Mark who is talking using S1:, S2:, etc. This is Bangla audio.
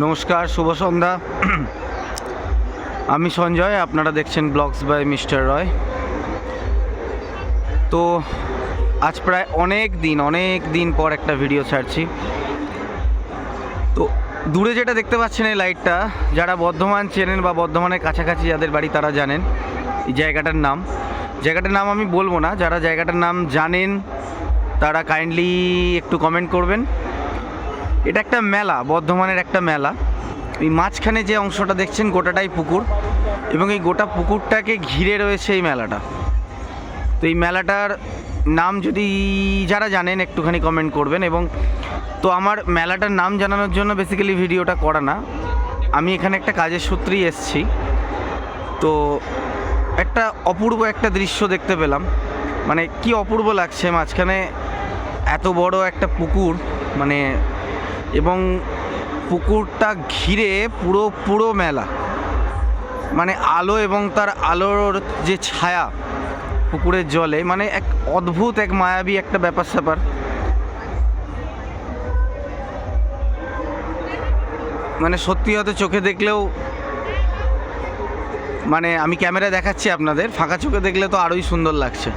S1: নমস্কার, শুভ সন্ধ্যা। আমি সঞ্জয়, আপনারা দেখছেন ব্লগস বাই মিস্টার রয়। তো আজ প্রায় অনেক দিন পর একটা ভিডিও ছাড়ছি। তো দূরে যেটা দেখতে পাচ্ছেন এই লাইটটা, যারা বর্ধমান চেনেন বা বর্ধমানের কাছাকাছি যাদের বাড়ি তারা জানেন এই জায়গাটার নাম আমি বলবো না। যারা জায়গাটার নাম জানেন তারা কাইন্ডলি একটু কমেন্ট করবেন। এটা একটা মেলা, বর্ধমানের একটা মেলা। এই মাঝখানে যে অংশটা দেখছেন গোটাটাই পুকুর, এবং এই গোটা পুকুরটাকে ঘিরে রয়েছে এই মেলাটা। তো এই মেলাটার নাম যদি যারা জানেন একটুখানি কমেন্ট করবেন। এবং তো আমার মেলাটার নাম জানানোর জন্য বেসিক্যালি ভিডিওটা করা না, আমি এখানে একটা কাজের সূত্রেই এসেছি। তো একটা অপূর্ব একটা দৃশ্য দেখতে পেলাম, মানে কি অপূর্ব লাগছে। মাঝখানে এত বড় একটা পুকুর, মানে এবং পুকুরটা ঘিরে পুরো মেলা, মানে আলো এবং তার আলোর যে ছায়া পুকুরের জলে, মানে এক অদ্ভুত এক মায়াবী একটা ব্যাপার স্যাপার। মানে সত্যি হয়তো চোখে দেখলেও, মানে আমি ক্যামেরায় দেখাচ্ছি আপনাদের, ফাঁকা চোখে দেখলে তো আরোই সুন্দর লাগছে।